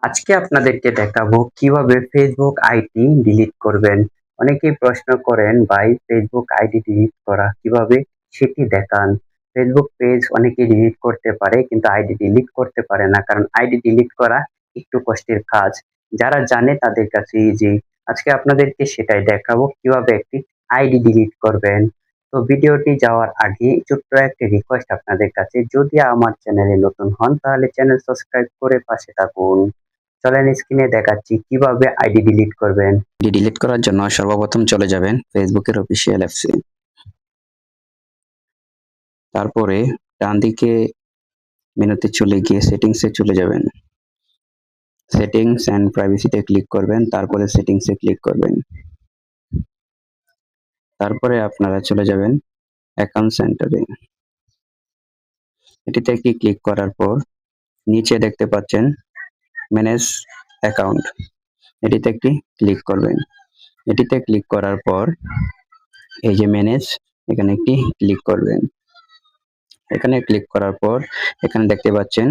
আজকে আপনাদেরকে দেখাবো কিভাবে ফেসবুক আইডি ডিলিট করবেন। অনেকেই প্রশ্ন করেন ভাই ফেসবুক আইডি ডিলিট করা কিভাবে সেটি দেখান। ফেসবুক পেজ অনেকে ডিলিট করতে পারে কিন্তু আইডি ডিলিট করতে পারে না, কারণ আইডি ডিলিট করা একটু কষ্টের কাজ। যারা জানে তাদের কাছে ইজি। আজকে আপনাদেরকে সেটাই দেখাবো কিভাবে একটি আইডি ডিলিট করবেন। তো ভিডিওটি যাওয়ার আগে ছোট্ট একটি রিকোয়েস্ট আপনাদের কাছে, যদি আমার চ্যানেলে নতুন হন তাহলে চ্যানেল সাবস্ক্রাইব করে পাশে থাকুন। চলেন স্ক্রিনে দেখাচ্ছি কিভাবে আইডি ডিলিট করবেন। আইডি ডিলিট করার জন্য সর্বপ্রথম চলে যাবেন ফেসবুকের অফিসিয়াল অ্যাপসে। তারপরে ডান দিকে মেনুতে চলে গিয়ে সেটিংসে চলে যাবেন। সেটিংস অ্যান্ড প্রাইভেসিতে ক্লিক করবেন, তারপরে সেটিংসে ক্লিক করবেন। তারপরে আপনারা চলে যাবেন অ্যাকাউন্ট সেন্টারে। এটিতে একটি ক্লিক করার পর নিচে দেখতে পাচ্ছেন ম্যানেজ অ্যাকাউন্ট, এটিতে একটি ক্লিক করবেন। এটিতে ক্লিক করার পর এই যে ম্যানেজ, এখানে একটি ক্লিক করবেন। এখানে ক্লিক করার পর এখানে দেখতে পাচ্ছেন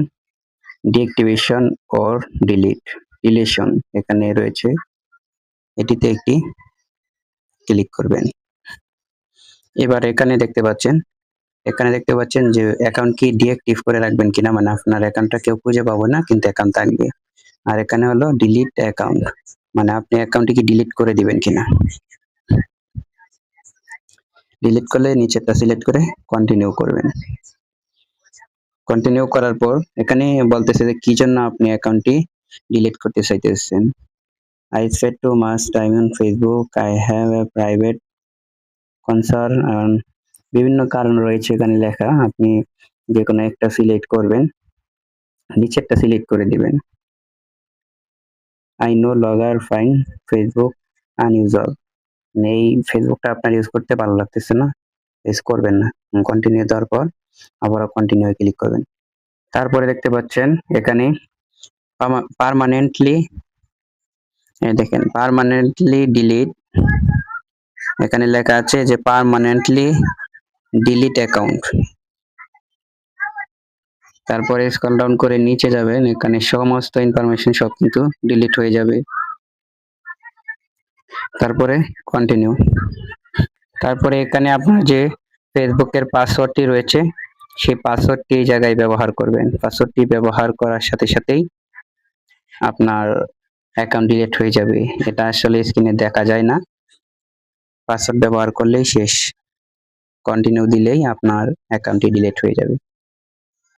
ডিঅ্যাক্টিভেশন অর ডিলিশন এখানে রয়েছে, এটিতে একটি ক্লিক করবেন। এবার এখানে দেখতে পাচ্ছেন যে অ্যাকাউন্ট কি ডিঅ্যাক্টিভ করে রাখবেন কিনা, মানে আপনার অ্যাকাউন্টটা কেউ খুঁজে পাবো না কিন্তু অ্যাকাউন্ট থাকবে। আর এখানে হলো ডিলিট অ্যাকাউন্ট, মানে আপনি অ্যাকাউন্টটি কি ডিলিট করে দিবেন কিনা। ডিলিট করলে নিচেরটা সিলেক্ট করে কন্টিনিউ করবেন। কন্টিনিউ করার পর এখানে বলতেছে যে কি জন্য আপনি অ্যাকাউন্টটি ডিলিট করতে চাইতেছেন। I spend too much time on Facebook, I have a private concern, বিভিন্ন কারণ রয়েছে এখানে লেখা। আপনি যে কোনো একটা সিলেক্ট করবেন, নিচেরটা সিলেক্ট করে দিবেন। I no longer find Facebook unusual, এই ফেসবুকটা আপনার ইউজ করতে ভালো লাগতেছে না, ইউজ করবেন না। কন্টিনিউ দেওয়ার পর আবারও কন্টিনিউ ক্লিক করবেন। তারপরে দেখতে পাচ্ছেন এখানে পার্মানেন্টলি, দেখেন পার্মানেন্টলি ডিলিট, এখানে লেখা আছে যে পার্মানেন্টলি ডিলিট অ্যাকাউন্ট। তারপরে স্ক্রল ডাউন করে নিচে যাবেন, এখানে সমস্ত ইনফরমেশন সব কিন্তু ডিলিট হয়ে যাবে। তারপরে কন্টিনিউ। তারপরে এখানে আপনার যে ফেসবুকের পাসওয়ার্ডটি রয়েছে সেই পাসওয়ার্ডটি এই জায়গায় ব্যবহার করবেন। পাসওয়ার্ডটি ব্যবহার করার সাথে সাথেই আপনার অ্যাকাউন্ট ডিলিট হয়ে যাবে। এটা আসলে স্ক্রিনে দেখা যায় না, পাসওয়ার্ড ব্যবহার করলেই শেষ। কন্টিনিউ দিলেই আপনার অ্যাকাউন্টটি ডিলিট হয়ে যাবে।